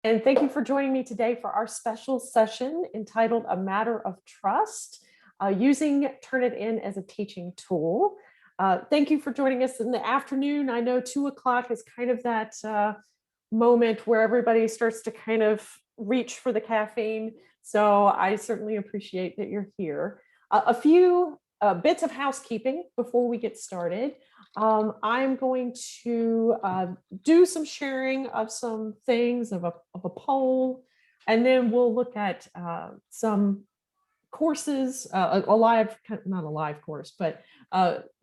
And thank you for joining me today for our special session entitled A Matter of Trust, using Turnitin as a teaching tool. Thank you for joining us in the afternoon. I know 2 o'clock is kind of that moment where everybody starts to kind of reach for the caffeine. So I certainly appreciate that you're here. A few bits of housekeeping before we get started. I'm going to do some sharing of some things, of a poll, and then we'll look at some courses, not a live course, but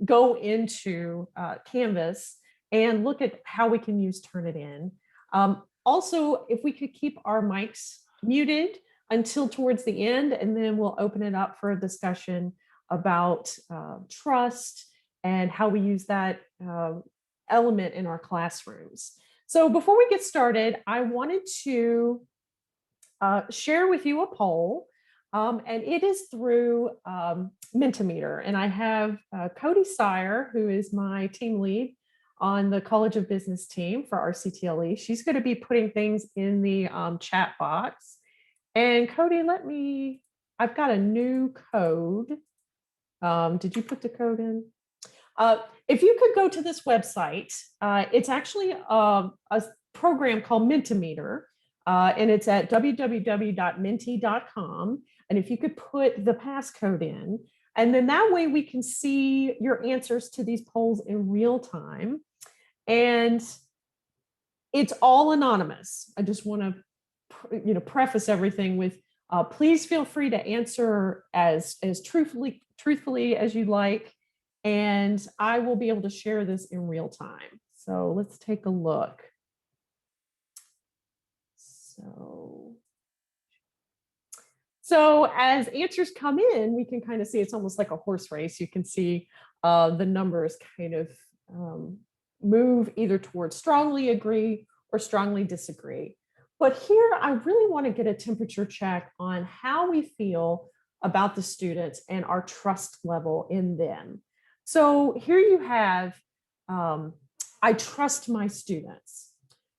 go into Canvas and look at how we can use Turnitin. Also, if we could keep our mics muted until towards the end, and then we'll open it up for a discussion about trust and how we use that element in our classrooms. So before we get started, I wanted to share with you a poll, and it is through Mentimeter. And I have Cody Sire, who is my team lead on the College of Business team for RCTLE. She's going to be putting things in the chat box. And Cody, I've got a new code. Did you put the code in? If you could go to this website, it's actually a program called Mentimeter, and it's at www.menti.com. And if you could put the passcode in, and then that way we can see your answers to these polls in real time. And it's all anonymous. I just want to preface everything with please feel free to answer as truthfully as you like, and I will be able to share this in real time. So let's take a look. So as answers come in, we can kind of see it's almost like a horse race. You can see the numbers kind of move either towards strongly agree or strongly disagree. But here, I really want to get a temperature check on how we feel about the students and our trust level in them. So here you have, I trust my students.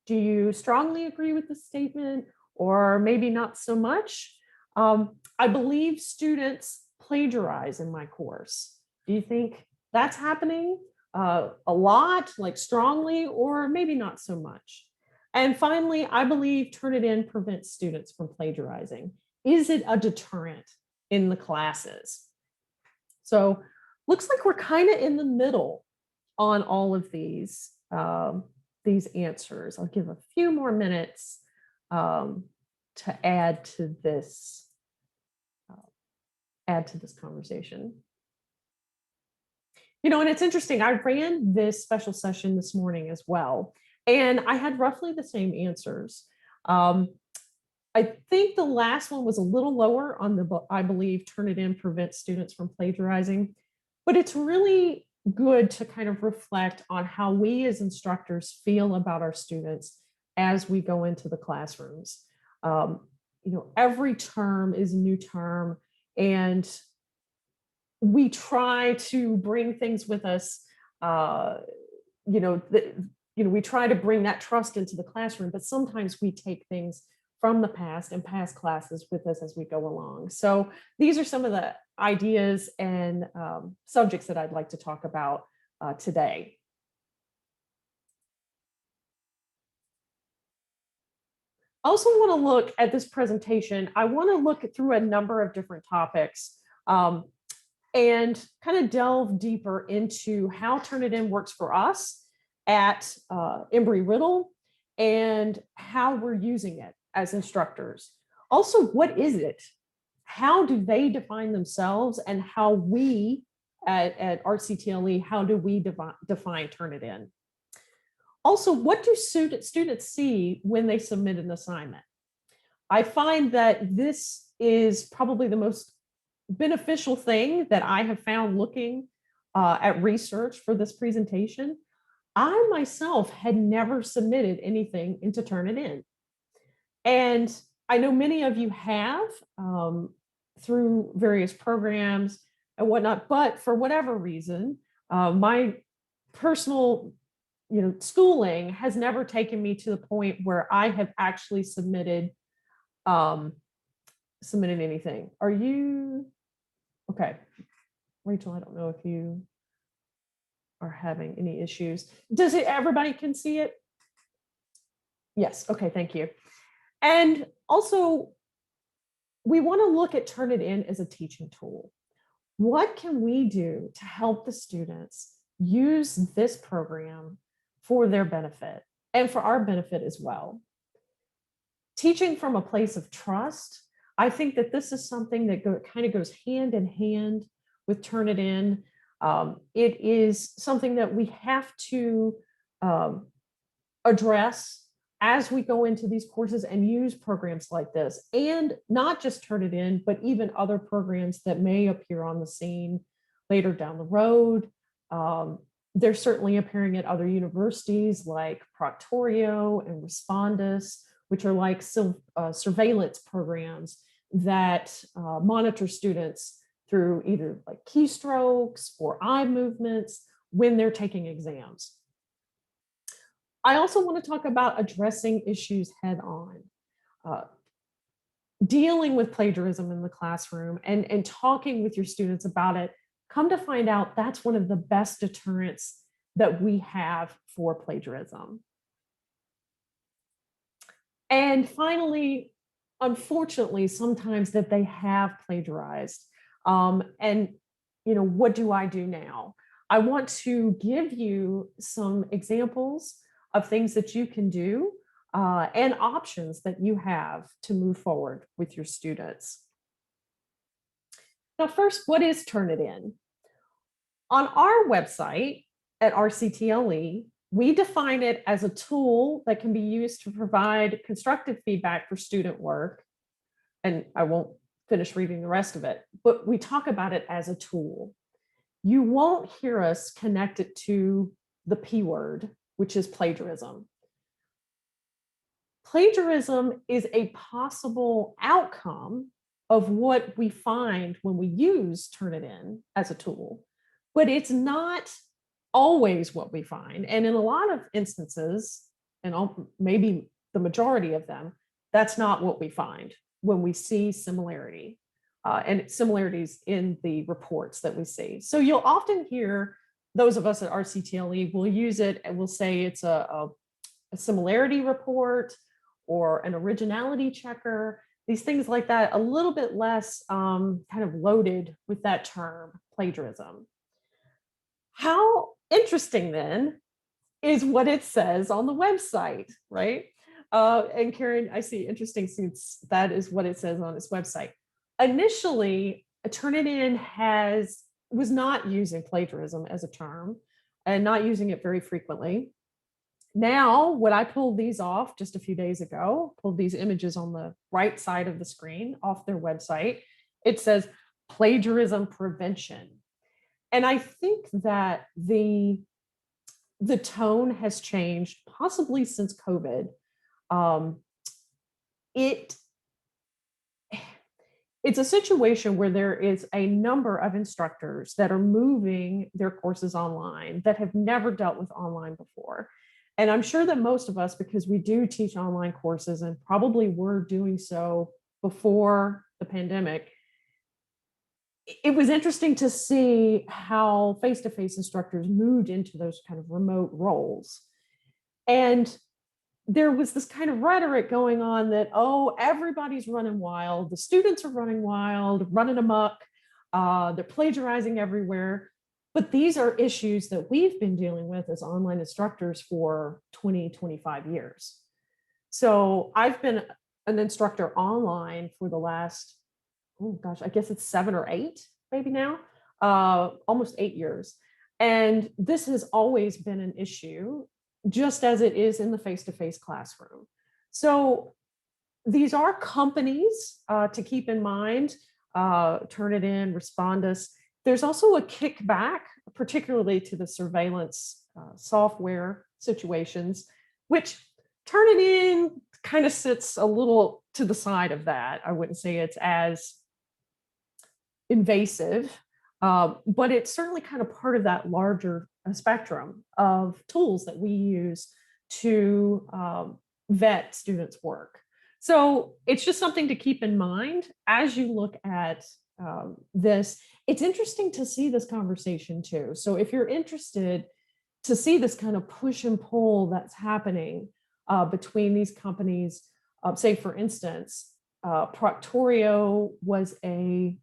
Do you strongly agree with the statement, or maybe not so much? I believe students plagiarize in my course. Do you think that's happening a lot, like strongly, or maybe not so much? And finally, I believe Turnitin prevents students from plagiarizing. Is it a deterrent in the classes? So looks like we're kind of in the middle on all of these answers. I'll give a few more minutes to add to this conversation. And it's interesting. I ran this special session this morning as well, and I had roughly the same answers. I think the last one was a little lower on the, I believe Turnitin prevents students from plagiarizing, but it's really good to kind of reflect on how we as instructors feel about our students as we go into the classrooms. Every term is a new term, and we try to bring things with us. We try to bring that trust into the classroom, but sometimes we take things from the past and past classes with us as we go along. So these are some of the ideas and subjects that I'd like to talk about today. I also want to look at this presentation. I want to look through a number of different topics and kind of delve deeper into how Turnitin works for us at Embry-Riddle and how we're using it as instructors. Also, what is it? How do they define themselves, and how we at RCTLE, how do we define Turnitin? Also, what do students see when they submit an assignment? I find that this is probably the most beneficial thing that I have found looking at research for this presentation. I myself had never submitted anything into Turnitin. And I know many of you have through various programs and whatnot, but for whatever reason, my personal schooling has never taken me to the point where I have actually um, submitted anything. Are you okay? Rachel, I don't know if you are having any issues. Does it, everybody can see it? Yes, okay, thank you. And also, we want to look at Turnitin as a teaching tool. What can we do to help the students use this program for their benefit and for our benefit as well? Teaching from a place of trust, I think that this is something that kind of goes hand in hand with Turnitin. It is something that we have to um, address as we go into these courses and use programs like this, and not just Turnitin, but even other programs that may appear on the scene later down the road. They're certainly appearing at other universities like Proctorio and Respondus, which are like surveillance programs that monitor students through either like keystrokes or eye movements when they're taking exams. I also want to talk about addressing issues head on, dealing with plagiarism in the classroom and talking with your students about it. Come to find out that's one of the best deterrents that we have for plagiarism. And finally, unfortunately, sometimes that they have plagiarized. And, what do I do now? I want to give you some examples of things that you can do and options that you have to move forward with your students. Now, first, what is Turnitin? On our website at RCTLE, we define it as a tool that can be used to provide constructive feedback for student work. And I won't finish reading the rest of it, but we talk about it as a tool. You won't hear us connect it to the P word, which is plagiarism. Plagiarism is a possible outcome of what we find when we use Turnitin as a tool, but it's not always what we find. And in a lot of instances, and maybe the majority of them, that's not what we find when we see similarity and similarities in the reports that we see. So you'll often hear those of us at RCTLE will use it and we'll say it's a similarity report or an originality checker, these things like that, a little bit less kind of loaded with that term, plagiarism. How interesting then is what it says on the website, right? And Karen, I see interesting since that is what it says on its website. Initially, Turnitin was not using plagiarism as a term and not using it very frequently. Now, when I pulled these off just a few days ago, pulled these images on the right side of the screen off their website, it says plagiarism prevention. And I think that the tone has changed possibly since COVID. It's a situation where there is a number of instructors that are moving their courses online that have never dealt with online before. And I'm sure that most of us, because we do teach online courses and probably were doing so before the pandemic, it was interesting to see how face-to-face instructors moved into those kind of remote roles. And there was this kind of rhetoric going on that, oh, everybody's running wild. The students are running wild, running amok. They're plagiarizing everywhere. But these are issues that we've been dealing with as online instructors for 20, 25 years. So I've been an instructor online for the last, oh gosh, I guess it's 7 or 8 maybe now, almost 8 years. And this has always been an issue, just as it is in the face-to-face classroom. So these are companies to keep in mind, Turnitin, Respondus. There's also a kickback, particularly to the surveillance software situations, which Turnitin kind of sits a little to the side of that. I wouldn't say it's as invasive But it's certainly kind of part of that larger spectrum of tools that we use to vet students' work. So it's just something to keep in mind as you look at this. It's interesting to see this conversation too. So if you're interested to see this kind of push and pull that's happening between these companies, say for instance, Proctorio was a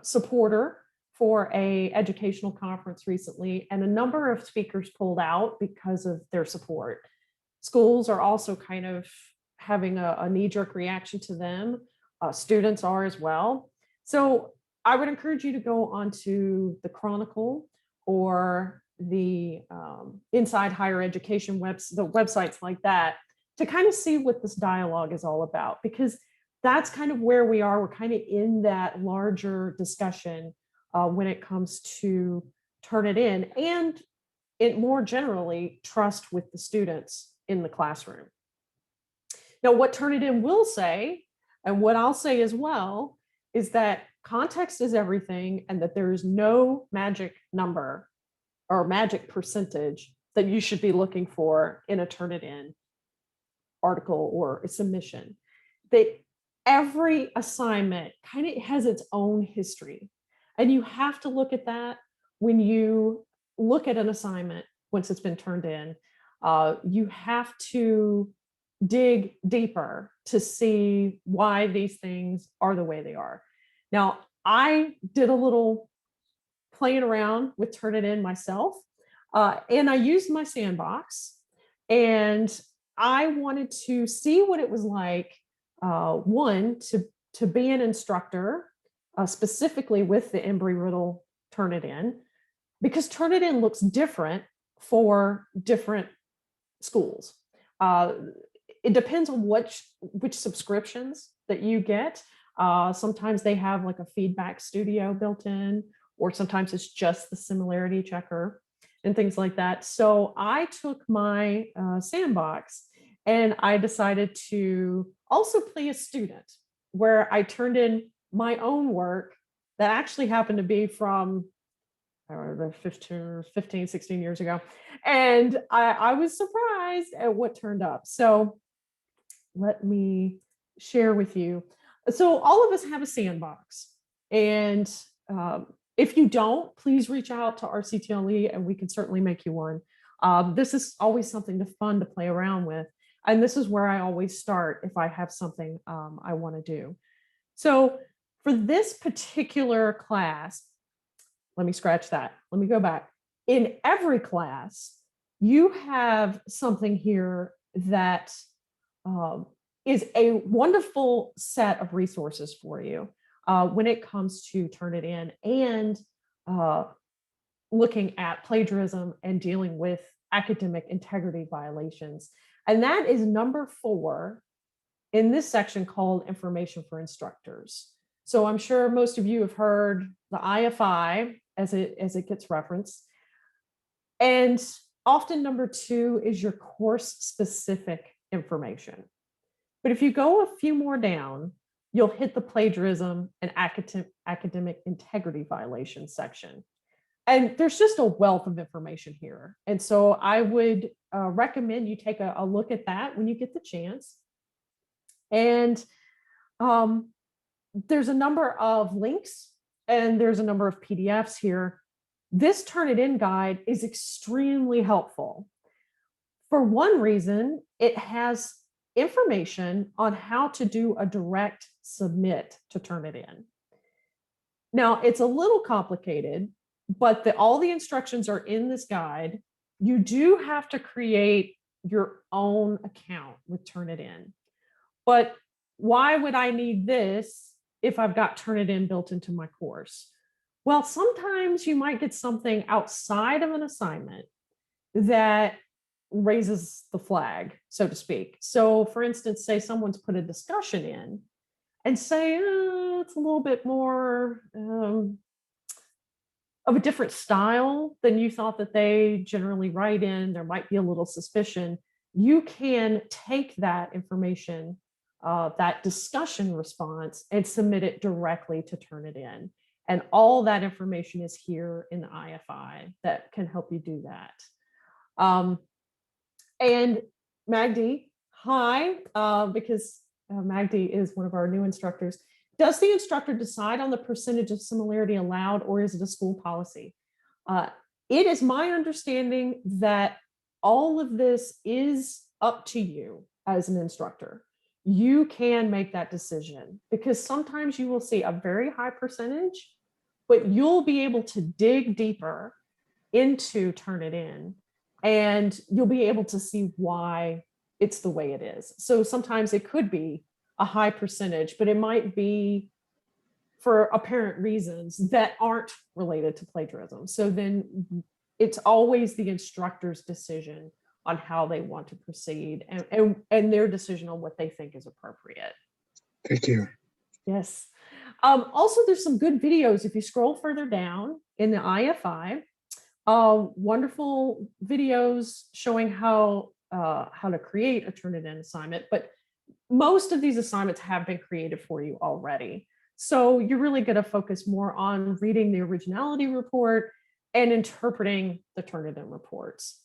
supporter for a educational conference recently, and a number of speakers pulled out because of their support. Schools are also kind of having a knee-jerk reaction to them. Students are as well. So I would encourage you to go onto the Chronicle or the Inside Higher Education the websites like that, to kind of see what this dialogue is all about, because that's kind of where we are. We're kind of in that larger discussion when it comes to Turnitin and it more generally trust with the students in the classroom. Now, what Turnitin will say, and what I'll say as well, is that context is everything and that there is no magic number or magic percentage that you should be looking for in a Turnitin article or a submission. That every assignment kind of has its own history. And you have to look at that when you look at an assignment once it's been turned in. You have to dig deeper to see why these things are the way they are. Now, I did a little playing around with Turnitin myself, and I used my sandbox, and I wanted to see what it was like, one, to be an instructor, specifically with the Embry-Riddle Turnitin, because Turnitin looks different for different schools. It depends on which subscriptions that you get. Sometimes they have like a feedback studio built in, or sometimes it's just the similarity checker and things like that. So I took my sandbox and I decided to also play a student, where I turned in my own work that actually happened to be from, I don't know, 15, 16 years ago. And I was surprised at what turned up. So let me share with you. So all of us have a sandbox. And if you don't, please reach out to RCTLE and we can certainly make you one. This is always something fun to play around with. And this is where I always start if I have something I want to do. So for this particular class, let me scratch that. Let me go back. In every class, you have something here that is a wonderful set of resources for you when it comes to Turnitin and looking at plagiarism and dealing with academic integrity violations. And that is number 4 in this section called Information for Instructors. So I'm sure most of you have heard the IFI as it gets referenced. And often number 2 is your course specific information. But if you go a few more down, you'll hit the plagiarism and academic integrity violation section. And there's just a wealth of information here. And so I would recommend you take a look at that when you get the chance. And there's a number of links and there's a number of PDFs here. This Turnitin guide is extremely helpful. For one reason, it has information on how to do a direct submit to Turnitin. Now, it's a little complicated, but all the instructions are in this guide. You do have to create your own account with Turnitin. But why would I need this if I've got Turnitin built into my course? Well, sometimes you might get something outside of an assignment that raises the flag, so to speak. So for instance, say someone's put a discussion in and say, it's a little bit more of a different style than you thought that they generally write in. There might be a little suspicion. You can take that information, that discussion response, and submit it directly to Turnitin. And all that information is here in the IFI that can help you do that. And Magdi, hi, because Magdi is one of our new instructors. Does the instructor decide on the percentage of similarity allowed, or is it a school policy? It is my understanding that all of this is up to you as an instructor. You can make that decision, because sometimes you will see a very high percentage, but you'll be able to dig deeper into Turnitin, and you'll be able to see why it's the way it is. So sometimes it could be a high percentage, but it might be for apparent reasons that aren't related to plagiarism. So then it's always the instructor's decision on how they want to proceed, and their decision on what they think is appropriate. Thank you. Yes. Also, there's some good videos. If you scroll further down in the IFI, wonderful videos showing how to create a Turnitin assignment, but most of these assignments have been created for you already. So you're really going to focus more on reading the originality report and interpreting the Turnitin reports.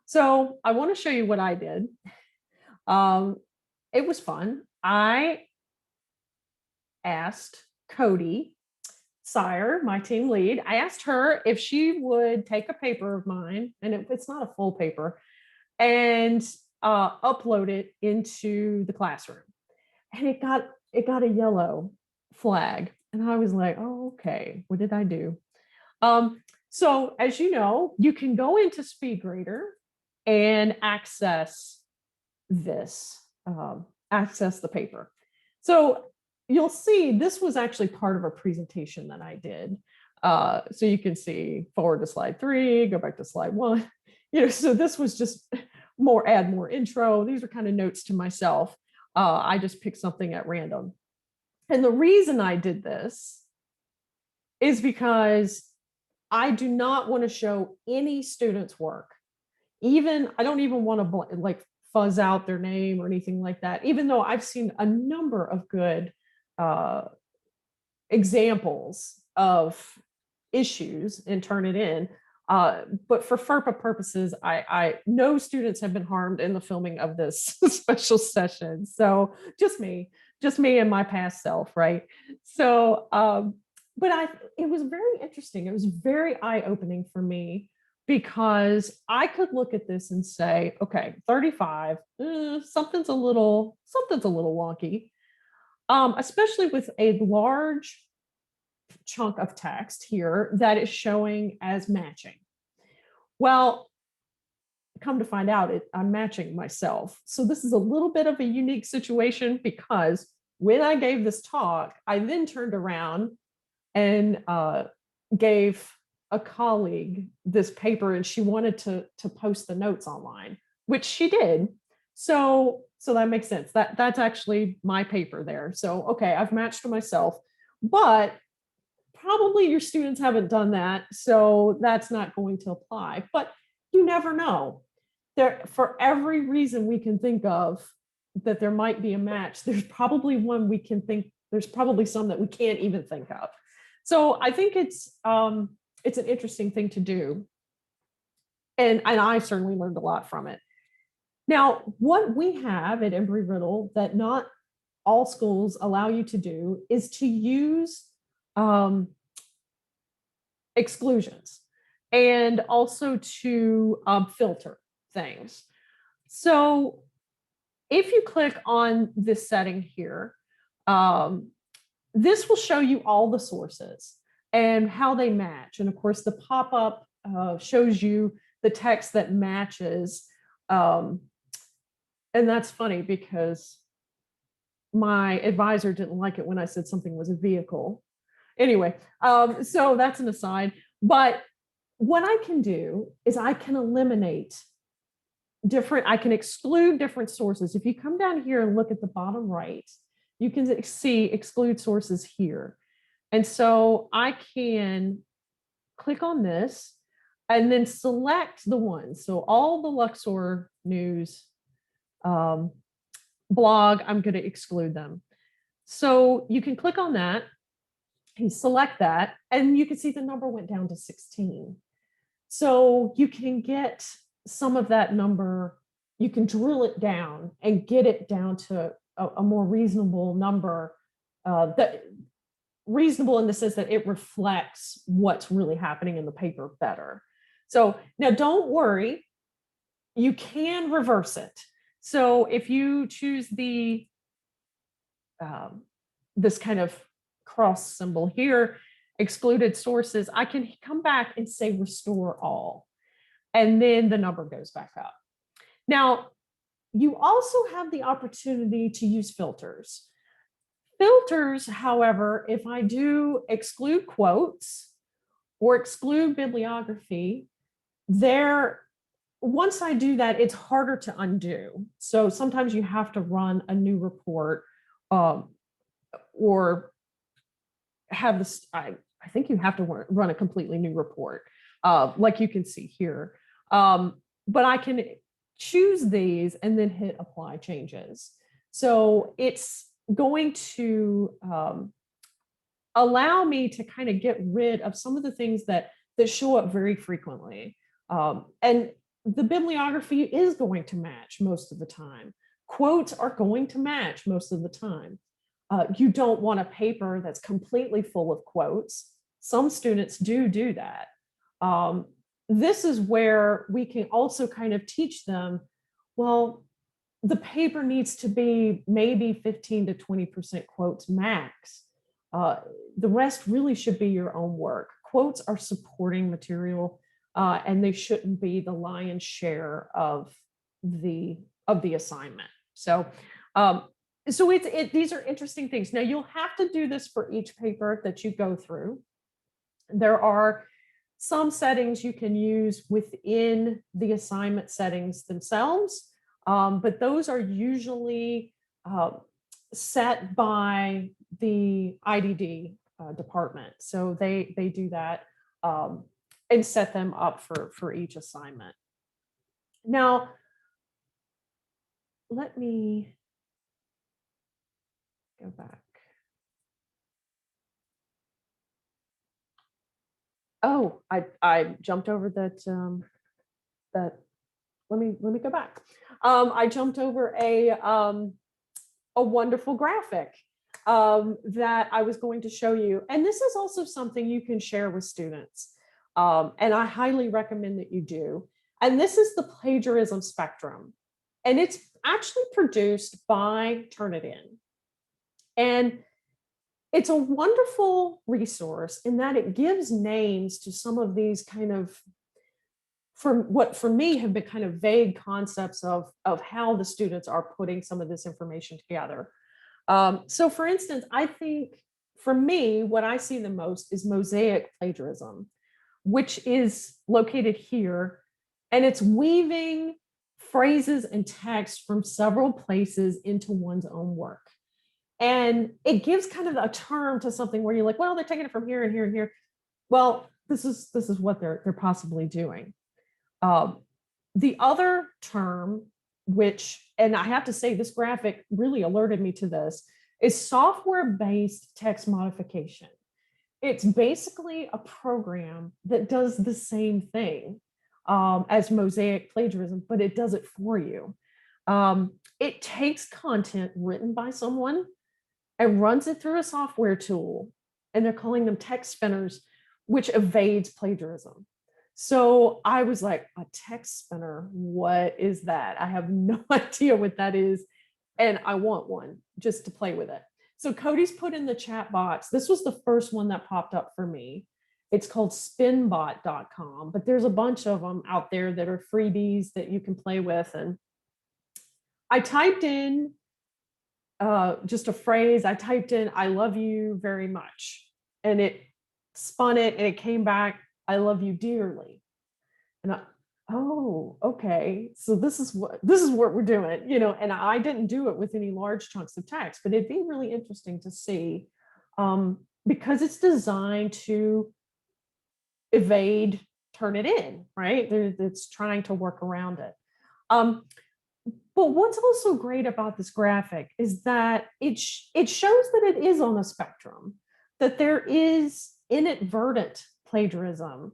So I want to show you what I did. It was fun. I asked Cody Sire, my team lead, I asked her if she would take a paper of mine, and it's not a full paper, and upload it into the classroom. And it got a yellow flag. And I was like, oh, okay, what did I do? So as you know, you can go into SpeedGrader and access this, access the paper. So you'll see this was actually part of a presentation that I did. So you can see forward to slide 3, go back to slide 1. So this was just add more intro. These are kind of notes to myself. I just picked something at random. And the reason I did this is because I do not want to show any student's work. I don't even want to like fuzz out their name or anything like that, even though I've seen a number of good examples of issues and Turnitin. But for FERPA purposes, I no students have been harmed in the filming of this special session. So just me and my past self, right? So, but it was very interesting. It was very eye-opening for me, because I could look at this and say, okay, 35, something's a little wonky, especially with a large chunk of text here that is showing as matching. Well, come to find out, I'm matching myself. So this is a little bit of a unique situation, because when I gave this talk, I then turned around and gave a colleague this paper, and she wanted to post the notes online, which she did. So that makes sense. That's actually my paper there. So, okay, I've matched to myself, but probably your students haven't done that, so that's not going to apply. But you never know. For every reason we can think of that there might be a match, there's probably there's probably some that we can't even think of. So I think it's an interesting thing to do. And I certainly learned a lot from it. Now, what we have at Embry-Riddle that not all schools allow you to do is to use exclusions, and also to filter things. So if you click on this setting here, this will show you all the sources and how they match. And of course, the pop-up shows you the text that matches. And that's funny, because my advisor didn't like it when I said something was a vehicle. Anyway, so that's an aside. But what I can do is I can eliminate I can exclude different sources. If you come down here and look at the bottom right, you can see exclude sources here. And so I can click on this and then select the ones. So all the Luxor News blog, I'm going to exclude them. So you can click on that, You select that, and you can see the number went down to 16. So you can get some of that number, you can drill it down and get it down to a more reasonable number, that reasonable in the sense that it reflects what's really happening in the paper better. So now don't worry, you can reverse it. So if you choose the this kind of cross symbol here, excluded sources, I can come back and say restore all, and then the number goes back up. Now, you also have the opportunity to use filters. Filters, however, if I do exclude quotes or exclude bibliography, there, once I do that, it's harder to undo. So sometimes you have to run a new report, or have this, I think you have to run a completely new report, like you can see here. But I can choose these and then hit apply changes. So it's going to allow me to kind of get rid of some of the things that show up very frequently. And the bibliography is going to match most of the time. Quotes are going to match most of the time. You don't want a paper that's completely full of quotes. Some students do that. This is where we can also kind of teach them, well, the paper needs to be maybe 15 to 20% quotes max. The rest really should be your own work. Quotes are supporting material, and they shouldn't be the lion's share of the assignment. So these are interesting things. Now you'll have to do this for each paper that you go through. There are some settings you can use within the assignment settings themselves, but those are usually set by the IDD department. So they do that and set them up for each assignment. Now, let me go back. Oh, I jumped over that. Let me go back. I jumped over a wonderful graphic that I was going to show you, and this is also something you can share with students, and I highly recommend that you do. And this is the plagiarism spectrum, and it's actually produced by Turnitin, and it's a wonderful resource in that it gives names to some of these kind of, for what for me have been kind of vague concepts of how the students are putting some of this information together. So for instance, I think for me, what I see the most is mosaic plagiarism, which is located here, and it's weaving phrases and text from several places into one's own work. And it gives kind of a term to something where you're like, well, they're taking it from here and here and here. Well, this is what they're possibly doing. The other term, which, and I have to say, this graphic really alerted me to this, is software-based text modification. It's basically a program that does the same thing as mosaic plagiarism, but it does it for you. It takes content written by someone and runs it through a software tool, and they're calling them text spinners, which evades plagiarism. So I was like, a text spinner, what is that? I have no idea what that is, and I want one just to play with it. So Cody's put in the chat box, this was the first one that popped up for me. It's called spinbot.com, but there's a bunch of them out there that are freebies that you can play with. And I typed in just a phrase. I typed in, I love you very much. And it spun it and it came back, I love you dearly. And oh, okay. So this is what we're doing, you know, and I didn't do it with any large chunks of text, but it'd be really interesting to see because it's designed to evade Turnitin, right? It's trying to work around it. But what's also great about this graphic is that it shows that it is on a spectrum. that there is inadvertent plagiarism.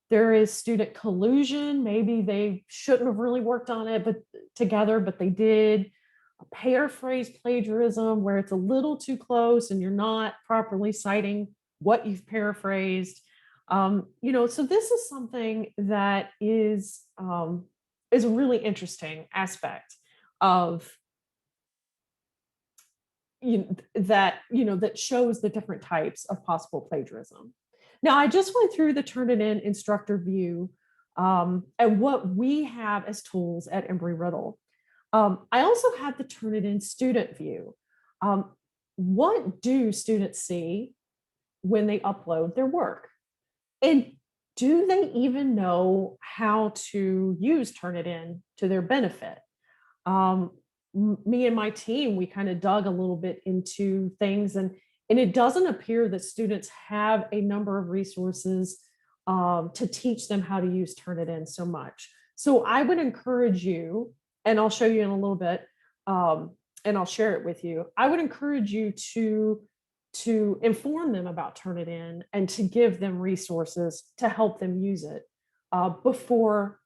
There is student collusion. Maybe they shouldn't have really worked on it but together, but they did. A paraphrase plagiarism where it's a little too close and you're not properly citing what you've paraphrased. So this is something that is a really interesting aspect of that shows the different types of possible plagiarism. Now, I just went through the Turnitin instructor view and what we have as tools at Embry-Riddle. I also have the Turnitin student view. What do students see when they upload their work? And do they even know how to use Turnitin to their benefit? Me and my team, we kind of dug a little bit into things, and it doesn't appear that students have a number of resources to teach them how to use Turnitin so much. So I would encourage you, and I'll show you in a little bit, and I'll share it with you. I would encourage you to inform them about Turnitin and to give them resources to help them use it before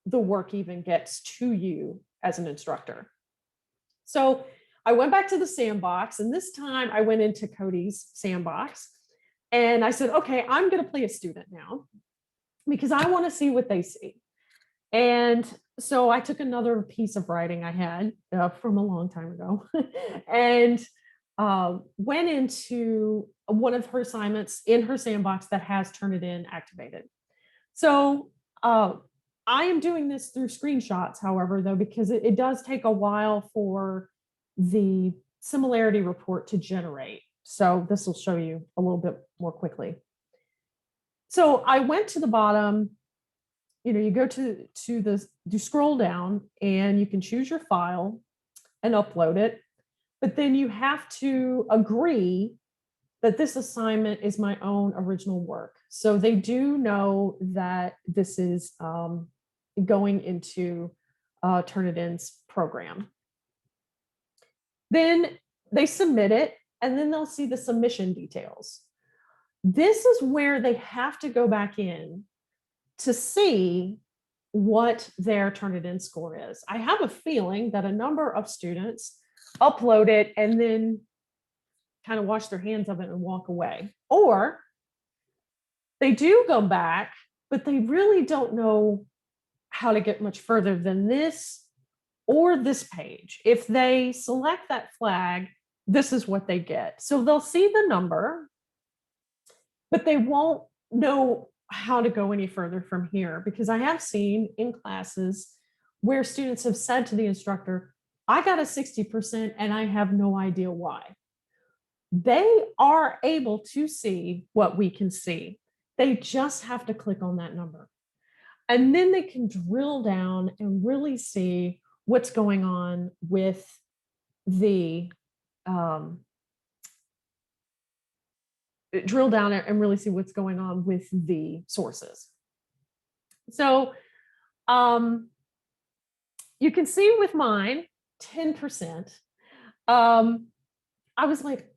the work even gets to you as an instructor. So I went back to the sandbox, and this time I went into Cody's sandbox and I said, okay, I'm going to play a student now because I want to see what they see. And so I took another piece of writing I had from a long time ago and went into one of her assignments in her sandbox that has Turnitin activated. So I am doing this through screenshots, however, though, because it does take a while for the similarity report to generate. So this will show you a little bit more quickly. So I went to the bottom, you go to you scroll down and you can choose your file and upload it, but then you have to agree that this assignment is my own original work. So they do know that this is going into Turnitin's program. Then they submit it, and then they'll see the submission details. This is where they have to go back in to see what their Turnitin score is. I have a feeling that a number of students upload it and then kind of wash their hands of it and walk away. Or they do go back, but they really don't know how to get much further than this or this page. If they select that flag, this is what they get. So they'll see the number, but they won't know how to go any further from here, because I have seen in classes where students have said to the instructor, I got a 60% and I have no idea why. They are able to see what we can see. They just have to click on that number. And then they can drill down and really see what's going on with the drill down and really see what's going on with the sources. So you can see with mine, 10%. I was like,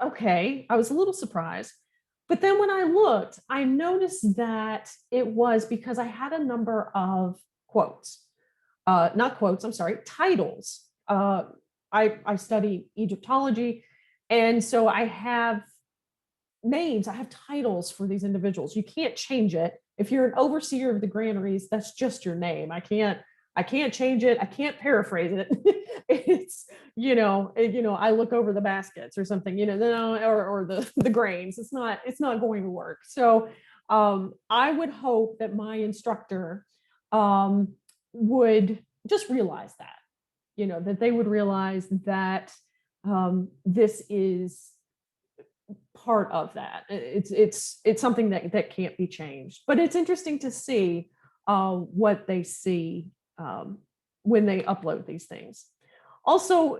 okay, I was a little surprised. But then when I looked, I noticed that it was because I had a number of quotes, not quotes, I'm sorry, titles. I study Egyptology. And so I have names, I have titles for these individuals. You can't change it. If you're an overseer of the granaries, that's just your name. I can't change it. I can't paraphrase it. It's, I look over the baskets or something, or the grains. It's not going to work. So I would hope that my instructor would just realize that, that they would realize that this is part of that. It's something that can't be changed. But it's interesting to see what they see when they upload these things. Also,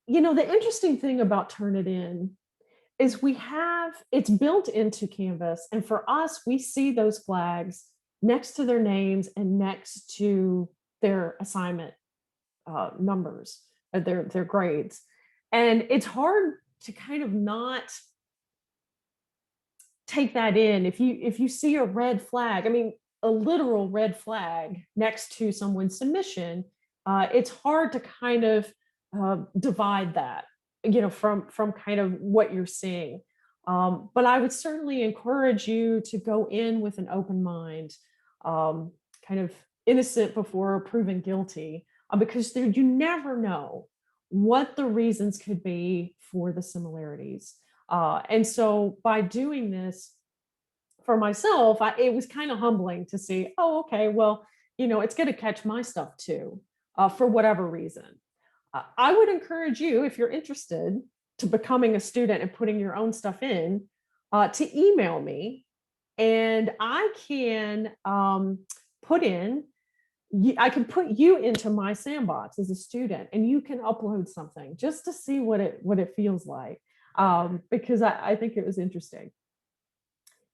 the interesting thing about Turnitin is it's built into Canvas. And for us, we see those flags next to their names and next to their assignment numbers, their grades. And it's hard to kind of not take that in. If you see a red flag, I mean, a literal red flag next to someone's submission, it's hard to kind of divide that, from kind of what you're seeing. But I would certainly encourage you to go in with an open mind, kind of innocent before proven guilty, because you never know what the reasons could be for the similarities. And so by doing this for myself, it was kind of humbling to see, oh, okay, well, it's going to catch my stuff too, for whatever reason. I would encourage you, if you're interested, to becoming a student and putting your own stuff in, to email me, and I can put in I can put you into my sandbox as a student, and you can upload something just to see what it feels like, because I think it was interesting.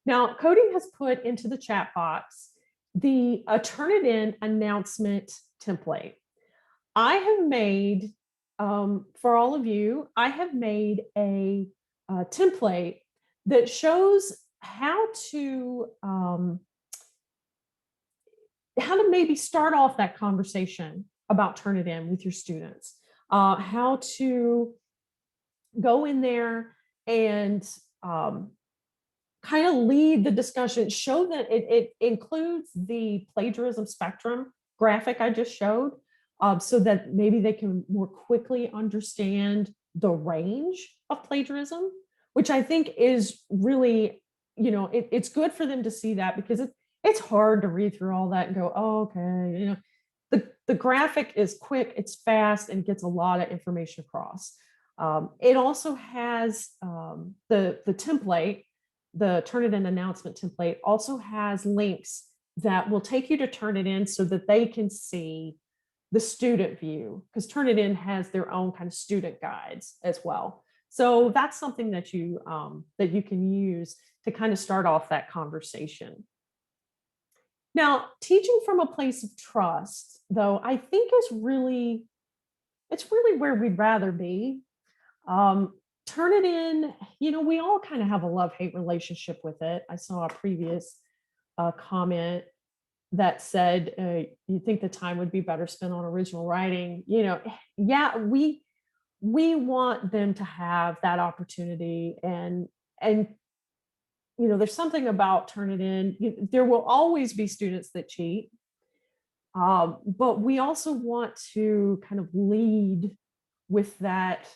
Now, Cody has put into the chat box the Turnitin announcement template. I have made, for all of you, I have made a template that shows how to maybe start off that conversation about Turnitin with your students, how to go in there and kind of lead the discussion, show that it includes the plagiarism spectrum graphic I just showed, so that maybe they can more quickly understand the range of plagiarism, which I think is really, it's good for them to see that, because it's hard to read through all that and go, oh, okay, the graphic is quick, it's fast, and gets a lot of information across. It also has the template, the Turnitin announcement template also has links that will take you to Turnitin so that they can see the student view, because Turnitin has their own kind of student guides as well. So that's something that you can use to kind of start off that conversation. Now, teaching from a place of trust, though, I think it's really where we'd rather be. Turnitin, we all kind of have a love-hate relationship with it. I saw a previous comment that said, you think the time would be better spent on original writing. Yeah, we want them to have that opportunity, and there's something about Turnitin. There will always be students that cheat, but we also want to kind of lead with that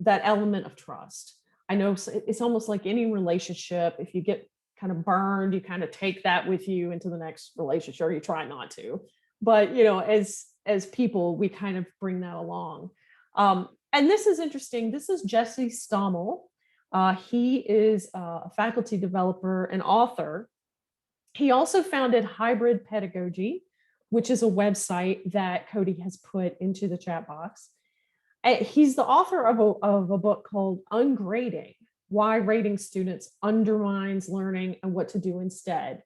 element of trust. I know it's almost like any relationship. If you get kind of burned, you kind of take that with you into the next relationship, or you try not to. But as people, we kind of bring that along. And this is interesting. This is Jesse Stommel. He is a faculty developer and author. He also founded Hybrid Pedagogy, which is a website that Cody has put into the chat box. He's the author of a book called Ungrading: Why Rating Students Undermines Learning and What to Do Instead.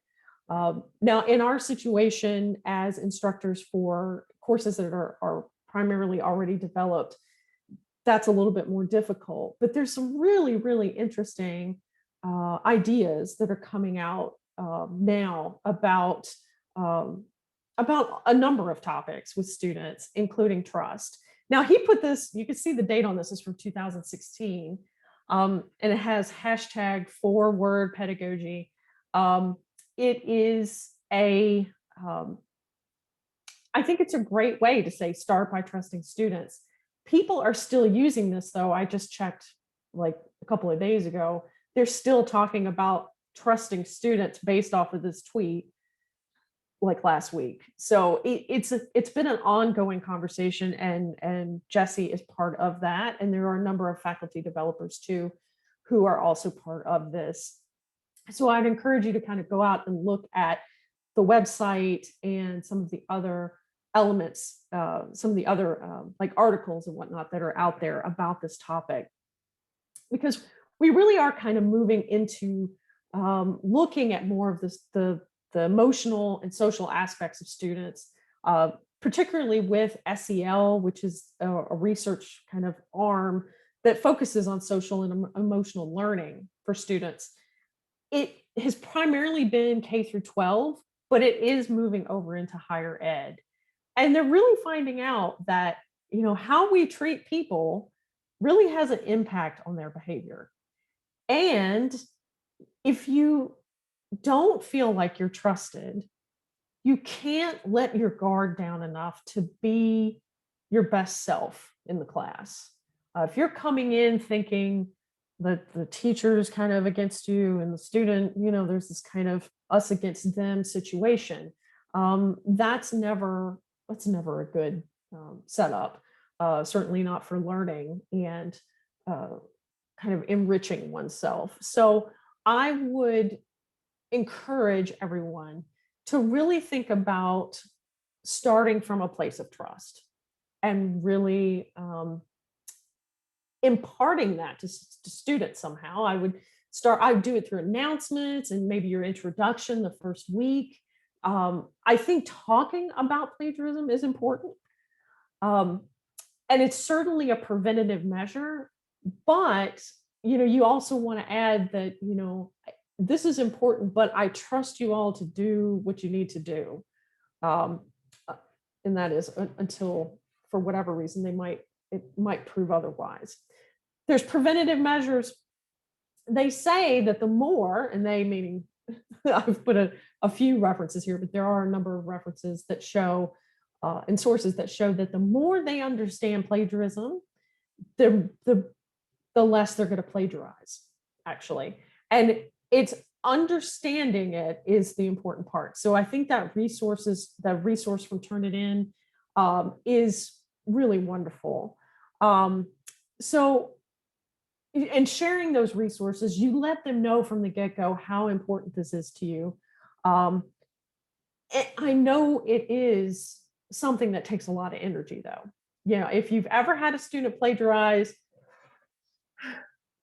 Now, in our situation as instructors for courses that are primarily already developed, that's a little bit more difficult. But there's some really, really interesting ideas that are coming out now about a number of topics with students, including trust. Now, he put this, you can see the date on this is from 2016, and it has hashtag #4word pedagogy. It is I think it's a great way to say start by trusting students. People are still using this, though. I just checked like a couple of days ago. They're still talking about trusting students based off of this tweet like last week. So it's been an ongoing conversation, and Jesse is part of that. And there are a number of faculty developers too, who are also part of this. So I'd encourage you to kind of go out and look at the website and some of the other elements, some of the other like articles and whatnot that are out there about this topic, because we really are kind of moving into looking at more of this, the emotional and social aspects of students, particularly with SEL, which is a research kind of arm that focuses on social and emotional learning for students. it has primarily been K through 12, but it is moving over into higher ed. And they're really finding out that, how we treat people really has an impact on their behavior. And if you don't feel like you're trusted, you can't let your guard down enough to be your best self in the class. If you're coming in thinking that the teacher is kind of against you and the student, there's this kind of us against them situation. That's never a good setup. Certainly not for learning and uh, kind of enriching oneself. So I would encourage everyone to really think about starting from a place of trust and really imparting that to students somehow. I would do it through announcements and maybe your introduction the first week. I think talking about plagiarism is important. Um, and it's certainly a preventative measure, but you also want to add that this is important, but I trust you all to do what you need to do. um, uh, and that is until, for whatever reason, it might prove otherwise. There's preventative measures. They say that the more, and they meaning I've put a few references here, but there are a number of references that show and sources that show that the more they understand plagiarism, the less they're going to plagiarize, actually. And it's understanding it is the important part. So I think that resource from Turnitin is really wonderful. So, and sharing those resources, you let them know from the get-go how important this is to you. Um, I know it is something that takes a lot of energy, though. If you've ever had a student plagiarize,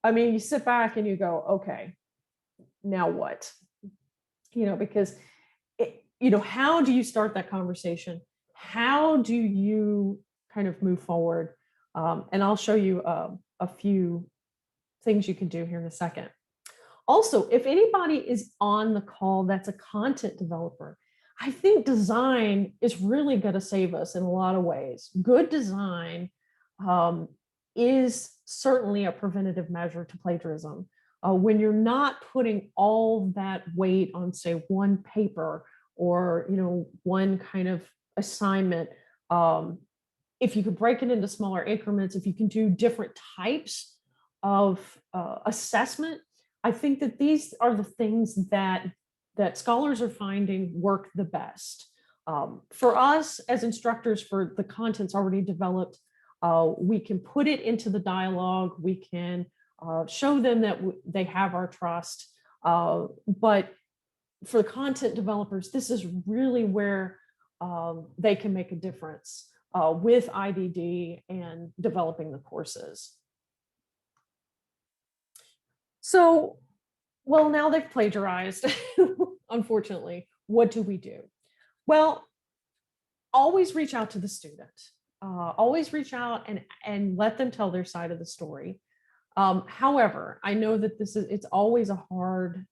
I mean, you sit back and you go, okay, now what? Because how do you start that conversation? How do you kind of move forward? And I'll show you a few things you can do here in a second. Also, if anybody is on the call that's a content developer, I think design is really going to save us in a lot of ways. Good design um, is certainly a preventative measure to plagiarism. When you're not putting all that weight on, say, one paper or one kind of assignment, if you could break it into smaller increments, if you can do different types of assessment, I think that these are the things that scholars are finding work the best. For us as instructors, for the contents already developed, we can put it into the dialogue. We can show them that they have our trust. But for the content developers, this is really where they can make a difference with IDD and developing the courses. So, well, now they've plagiarized, unfortunately. What do we do? Well, always reach out to the student. Always reach out and let them tell their side of the story. However, I know that it's always a hard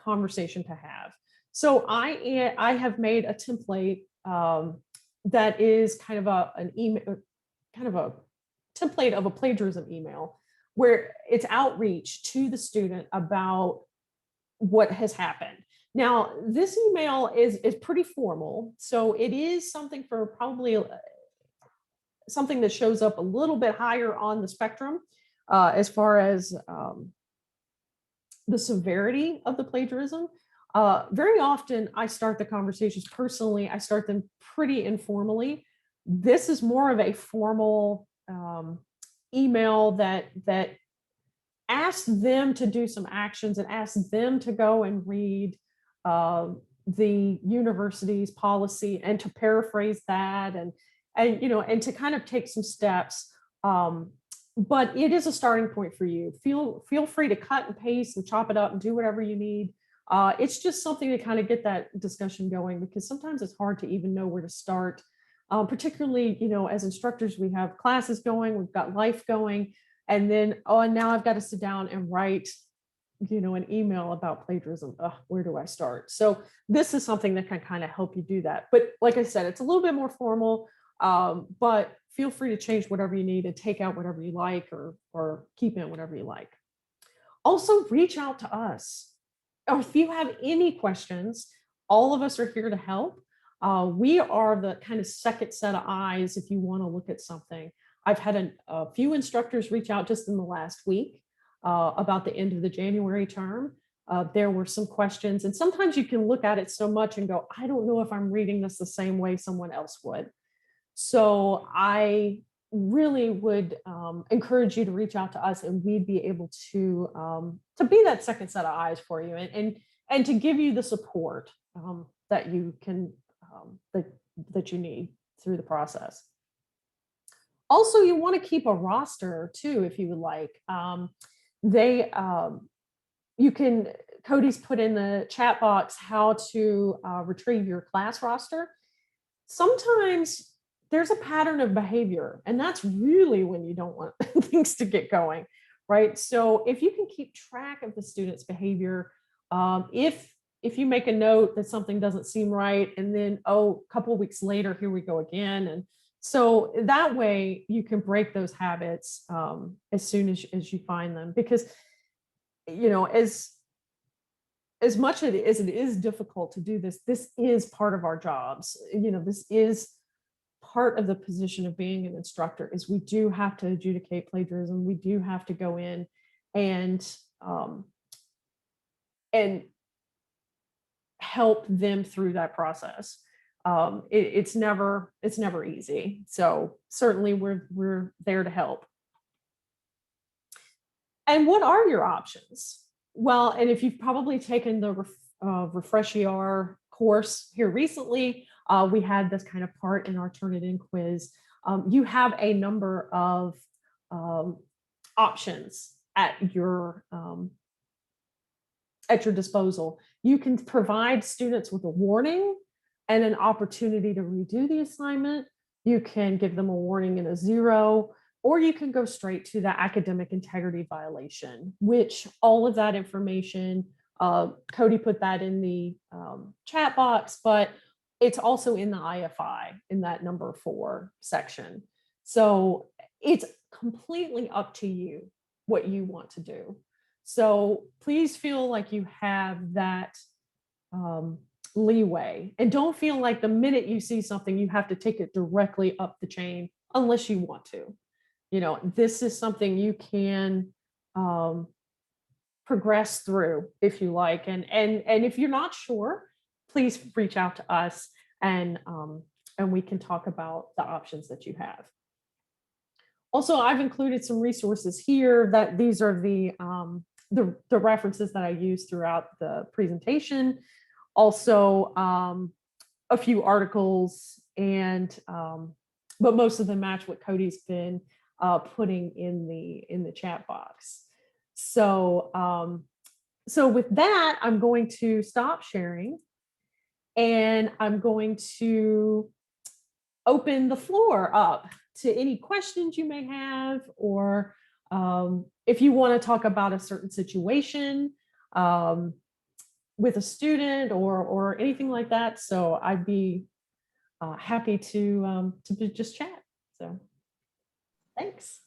conversation to have. So I have made a template that is kind of an email, kind of a template of a plagiarism email, where it's outreach to the student about what has happened. Now, this email is pretty formal, so it is something for probably something that shows up a little bit higher on the spectrum as far as the severity of the plagiarism. Very often I start the conversations personally, I start them pretty informally. This is more of a formal email that asks them to do some actions and asks them to go and read the university's policy and to paraphrase that and to kind of take some steps. But it is a starting point for you. Feel free to cut and paste and chop it up and do whatever you need. It's just something to kind of get that discussion going, because sometimes it's hard to even know where to start. Particularly, as instructors, we have classes going, we've got life going, and then, and now I've got to sit down and write an email about plagiarism, where do I start? So this is something that can kind of help you do that. But like I said, it's a little bit more formal, but feel free to change whatever you need and take out whatever you like, or keep in whatever you like. Also, reach out to us. Or if you have any questions, all of us are here to help. We are the kind of second set of eyes if you want to look at something. I've had a few instructors reach out just in the last week about the end of the January term. There were some questions, and sometimes you can look at it so much and go, I don't know if I'm reading this the same way someone else would. So I really would encourage you to reach out to us, and we'd be able to be that second set of eyes for you, and to give you the support that you can that you need through the process. Also, you want to keep a roster too, if you would like. You can, Cody's put in the chat box how to retrieve your class roster. Sometimes there's a pattern of behavior, and that's really when you don't want things to get going, right? So if you can keep track of the student's behavior, if you make a note that something doesn't seem right, and then, a couple of weeks later, here we go again. And so that way you can break those habits as soon as you find them, because, as much as it is difficult to do this, this is part of our jobs. This is part of the position of being an instructor, is we do have to adjudicate plagiarism. We do have to go in and help them through that process. It's never easy. So certainly we're there to help. And what are your options? Well, and if you've probably taken the Refresh ER course here recently, we had this kind of part in our Turnitin quiz. You have a number of options at your disposal. You can provide students with a warning and an opportunity to redo the assignment. You can give them a warning and a 0, or you can go straight to the academic integrity violation, which all of that information, Cody put that in the chat box, but it's also in the IFI in that number 4 section. So it's completely up to you what you want to do. So please feel like you have that leeway, and don't feel like the minute you see something, you have to take it directly up the chain unless you want to. This is something you can progress through if you like. And if you're not sure, please reach out to us, and we can talk about the options that you have. Also, I've included some resources here that these are the references that I use throughout the presentation. Also, a few articles, and but most of them match what Cody's been putting in the chat box. So with that, I'm going to stop sharing, and I'm going to open the floor up to any questions you may have, or if you want to talk about a certain situation with a student or anything like that. So I'd be happy to just chat. So thanks.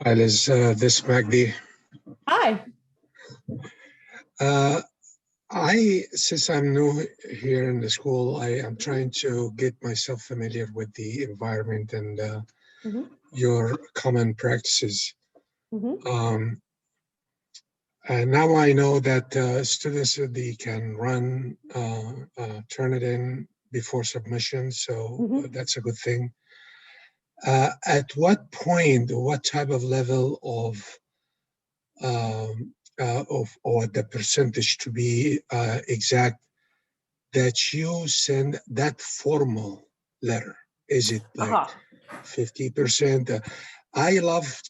Hi, Liz. This is Magdi. Hi. Since I'm new here in the school, I am trying to get myself familiar with the environment and your common practices. And now I know that students, they can run Turnitin before submission, so that's a good thing. At what point, what type of level of or the percentage to be exact that you send that formal letter? Is it like 50%? I love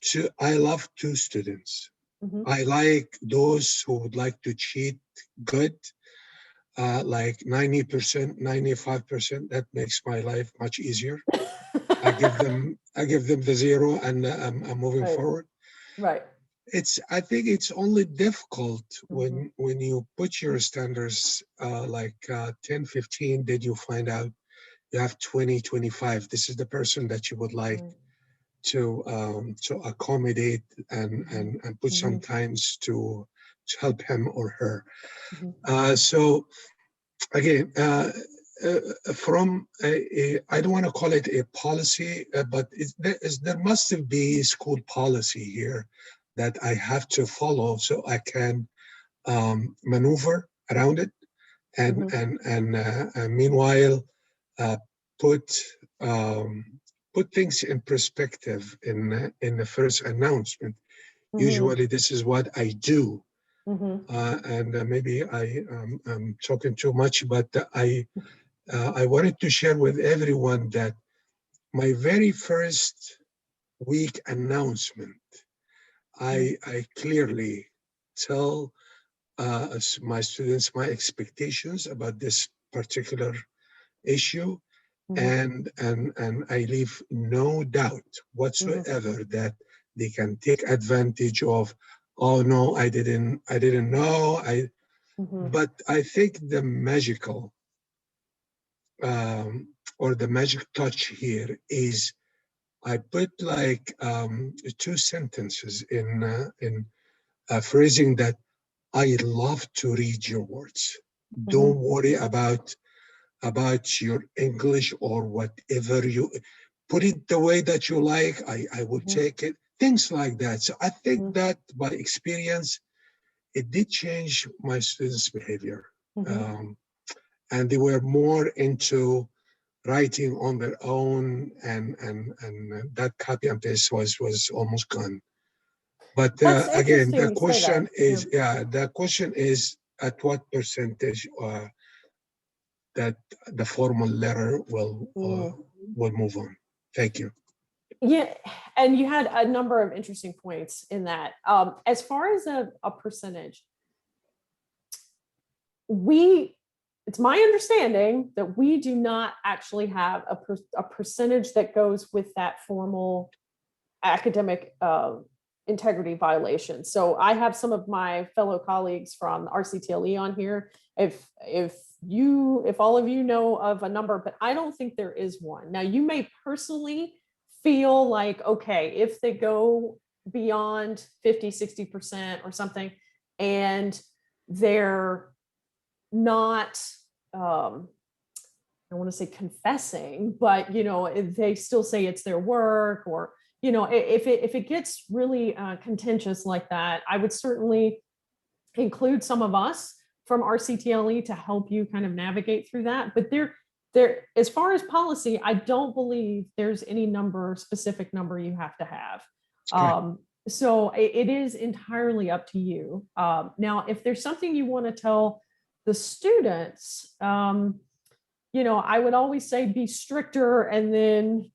two students. I like those who would like to cheat good, like 90%, 95%. That makes my life much easier. I give them the 0, and I'm moving forward. Right. I think it's only difficult Mhm, when you put your standards like 10, 15, then you find out you have 20, 25. This is the person that you would like right, to accommodate mhm, and put some mhm, times to help him or her. mhm, So again, from I don't want to call it a policy, but there must be school policy here that I have to follow so I can maneuver around it mhm, and meanwhile uh, put um, put things in perspective in the first announcement. mhm, Usually, this is what I do, mhm, and maybe I'm talking too much, but I wanted to share with everyone that my very first week announcement, mhm, I clearly tell my students my expectations about this particular issue, mhm, and I leave no doubt mhm, whatsoever that they can take advantage of. Oh no, I didn't know. mhm, But I think the magical or the magic touch here is I put like two sentences in phrasing that I love to read your words. Don't mhm, worry about your English or whatever you put it the way that you like. I will mhm, take it. Things like that. So I think mhm, that by experience, it did change my students' behavior. mhm. Um, and they were more into writing on their own and that copy and paste was almost gone. But That's again, interesting you say that. Yeah. the question is at what percentage that the formal letter Mm. will move on. Thank you. Yeah, and you had a number of interesting points in that. As far as a percentage, we it's my understanding that we do not actually have a percentage that goes with that formal academic integrity violation. So I have some of my fellow colleagues from RCTLE on here. If all of you know of a number, but I don't think there is one. Now you may personally feel like, okay, if they go beyond 50, 60% or something, and they're not I want to say confessing, but if they still say it's their work, or if it gets really contentious like that, I would certainly include some of us from RCTLE to help you kind of navigate through that. But there, as far as policy, I don't believe there's any specific number you have to have. Okay. So it is entirely up to you. Now, if there's something you want to tell the students, I would always say be stricter and then,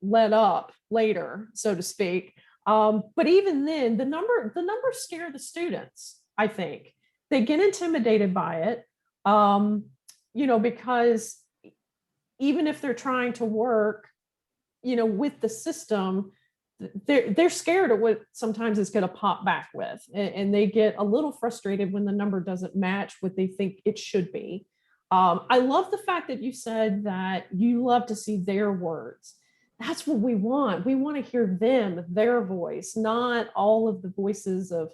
let up later, so to speak. But even then, the numbers scare the students, I think. They get intimidated by it, because even if they're trying to work, with the system, they're scared of what sometimes it's going to pop back with, and they get a little frustrated when the number doesn't match what they think it should be. I love the fact that you said that you love to see their words. That's what we want. We want to hear them, their voice, not all of the voices of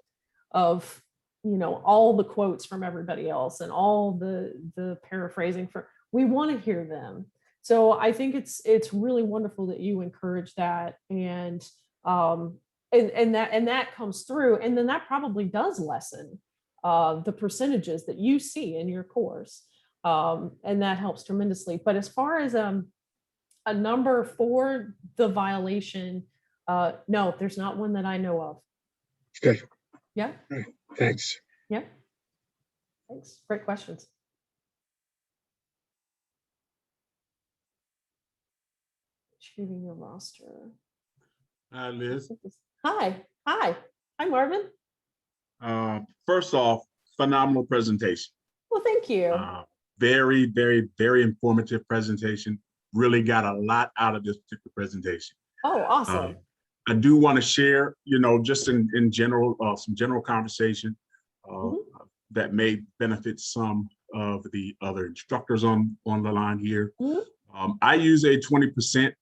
all the quotes from everybody else and all the paraphrasing. We want to hear them. So I think it's really wonderful that you encourage that, um and that comes through, and then that probably does lessen the percentages that you see in your course, and that helps tremendously. But as far as a number for the violation, no, there's not one that I know of. Okay. Yeah. All right. Thanks. Yeah. Thanks. Great questions. Shooting your roster. Hi, Liz. Hi. Hi. Hi, Marvin. First off, phenomenal presentation. Well, thank you. Very, very, very informative presentation. Really got a lot out of this particular presentation. Oh, Um, awesome. I do want to share, just in general, some general conversation that may benefit some of the other instructors on the line here. I use a 20%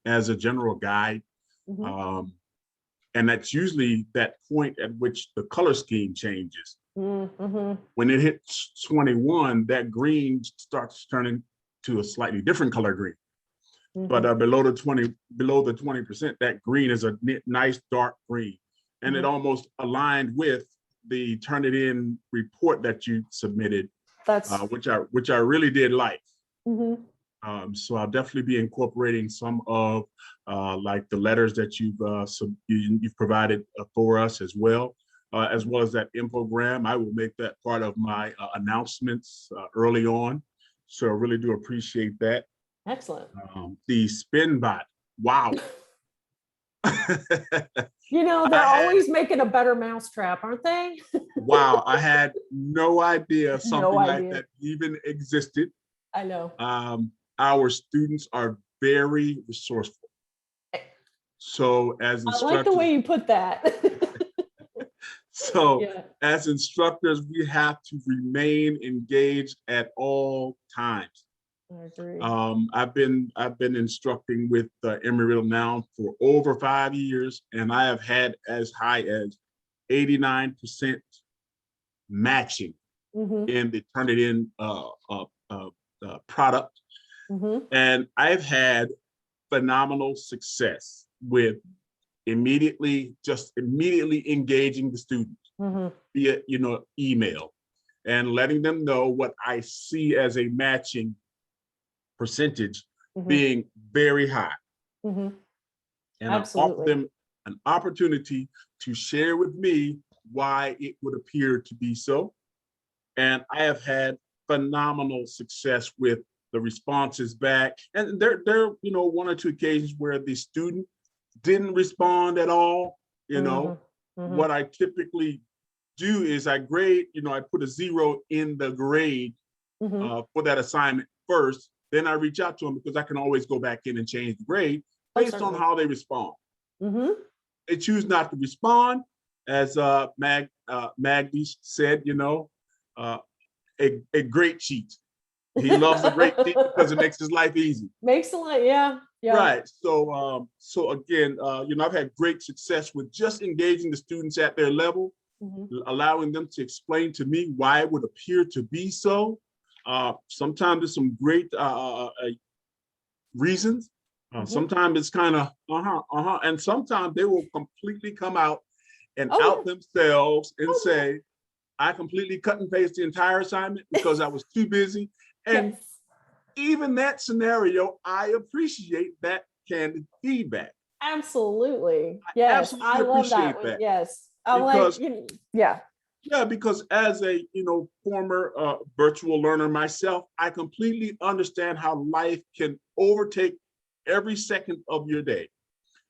as a general guide. And that's usually that point at which the color scheme changes. When it hits 21, that green starts turning to a slightly different color green. But below the 20%, that green is a nice dark green. And it almost aligned with the Turnitin report that you submitted, which I really did like. So I'll definitely be incorporating some of like the letters that you've provided for us as well as that infogram. I will make that part of my announcements early on. So I really do appreciate that. Excellent. The spin bot, wow. They're always making a better mousetrap, aren't they? Wow, I had no idea something like that even existed. I know. Our students are very resourceful. So as instructors, I like the way you put that. So as instructors, we have to remain engaged at all times. I agree. I've been instructing with Embry-Riddle now for over 5 years, and I have had as high as 89% matching in the Turnitin product. And I've had phenomenal success with immediately engaging the student via email and letting them know what I see as a matching percentage being very high. And I offer them an opportunity to share with me why it would appear to be so. And I have had phenomenal success with the responses back. And there one or two occasions where the student didn't respond at all. What I typically do is I grade, I put a 0 in the grade for that assignment first. Then I reach out to them because I can always go back in and change the grade based on how they respond. They choose not to respond, as Magdi said, a great cheat. He loves a great cheat because it makes his life easy. Makes a lot, yeah. Right. So, again, I've had great success with just engaging the students at their level, allowing them to explain to me why it would appear to be so. Sometimes there's some great reasons. Sometimes it's kind of and sometimes they will completely come out and out themselves and say, I completely cut and paste the entire assignment because I was too busy. And even that scenario, I appreciate that candid feedback. Absolutely. Yes, I love that. Yes. Because as a former virtual learner myself, I completely understand how life can overtake every second of your day.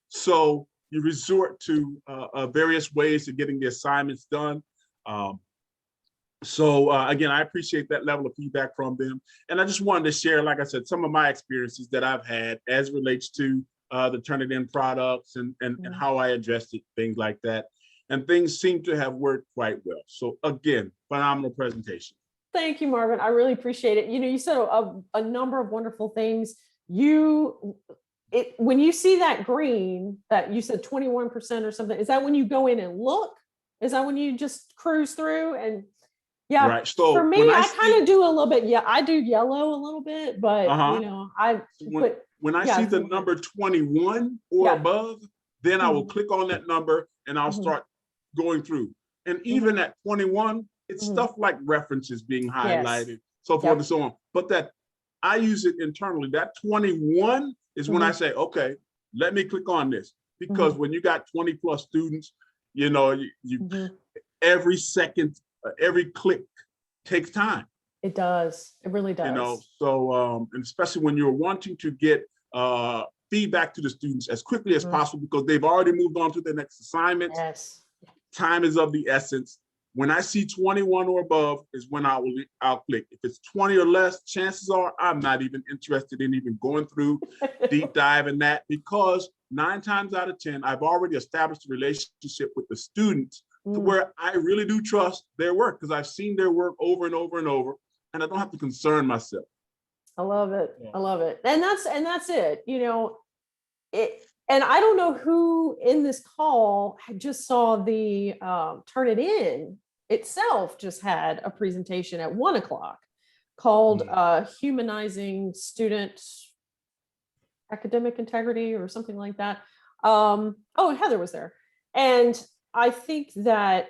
So you resort to various ways of getting the assignments done. So again, I appreciate that level of feedback from them. And I just wanted to share, like I said, some of my experiences that I've had as relates to the Turnitin products and how I addressed it, things like that. And things seem to have worked quite well. So again, phenomenal presentation. Thank you, Marvin. I really appreciate it. You said a number of wonderful things. When you see that green, that you said 21% or something, is that when you go in and look? Is that when you just cruise through and right? So for me, I kind of do a little bit. Yeah, I do yellow a little bit, but when I see the number 21 or above, then I will click on that number and I'll start going through. And even at 21, it's stuff like references being highlighted, so forth and so on. But that I use it internally. That 21 is when I say, okay, let me click on this. Because when you got 20 plus students, every second, every click takes time. It does. It really does. So and especially when you're wanting to get feedback to the students as quickly as possible because they've already moved on to their next assignment. Yes. Time is of the essence. When I see 21 or above is when I'll click. If it's 20 or less, chances are I'm not even interested in even going through deep dive in that because 9 times out of 10, I've already established a relationship with the students to where I really do trust their work because I've seen their work over and over and over, and I don't have to concern myself. I love it. Yeah. I love it. And that's it. You know, and I don't know who in this call just saw the Turnitin itself just had a presentation at 1 o'clock called Humanizing Student Academic Integrity or something like that. Oh, and Heather was there. And I think that,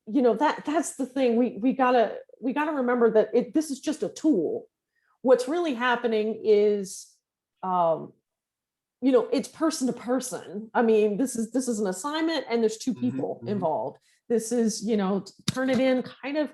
you know, that's the thing. We gotta remember that this is just a tool. What's really happening is, you know, it's person to person. I mean, this is an assignment and there's 2 people involved. This is, you know, Turnitin kind of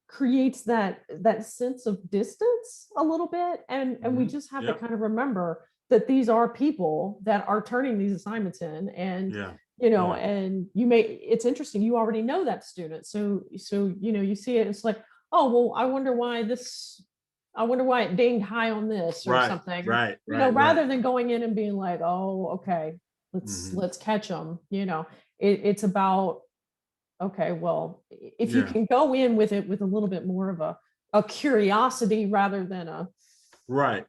creates that sense of distance a little bit. And we just have to kind of remember that these are people that are turning these assignments in. And, you know, and it's interesting, you already know that student. So, you know, you see it, it's like, oh, well, I wonder why it dinged high on this or something. Right. You know, rather than going in and being like, oh, okay, let's catch them. You know, it's about, okay, well, if you can go in with it with a little bit more of a curiosity rather than a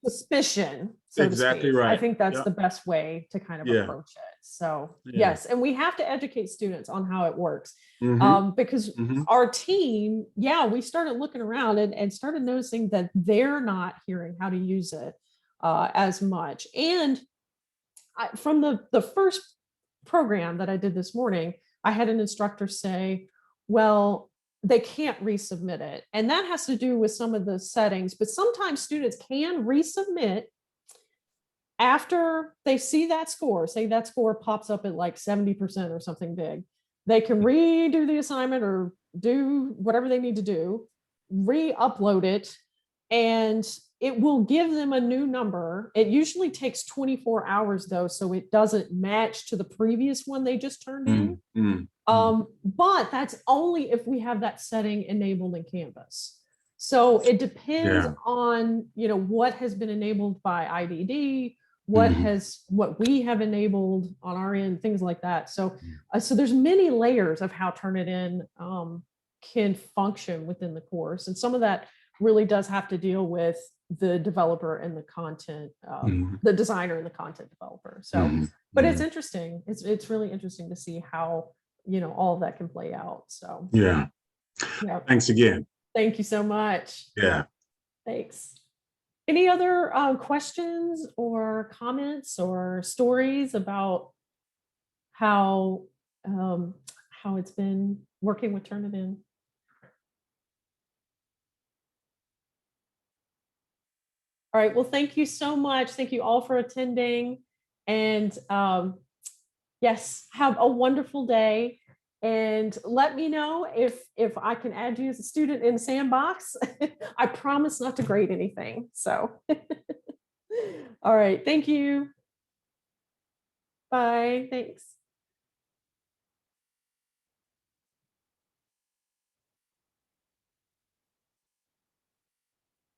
suspicion, so to speak. I think that's the best way to kind of approach it. So yes, and we have to educate students on how it works. Because our team, we started looking around and started noticing that they're not hearing how to use it as much. And from the first program that I did this morning, I had an instructor say, well, they can't resubmit it. And that has to do with some of the settings, but sometimes students can resubmit after they see that score. Say that score pops up at like 70% or something big. They can redo the assignment or do whatever they need to do, re-upload it, and it will give them a new number. It usually takes 24 hours though, so it doesn't match to the previous one they just turned in. But that's only if we have that setting enabled in Canvas. So it depends on, you know, what has been enabled by IDD, what we have enabled on our end, things like that. So so there's many layers of how Turnitin can function within the course, and some of that really does have to deal with the developer and the content, the designer and the content developer. So, but it's interesting. It's really interesting to see how, you know, all of that can play out. So thanks again. Thank you so much. Thanks. Any other questions or comments or stories about how it's been working with Turnitin? All right, well, thank you so much. Thank you all for attending. And yes, have a wonderful day. And let me know if I can add you as a student in Sandbox. I promise not to grade anything. So, all right, thank you. Bye, thanks.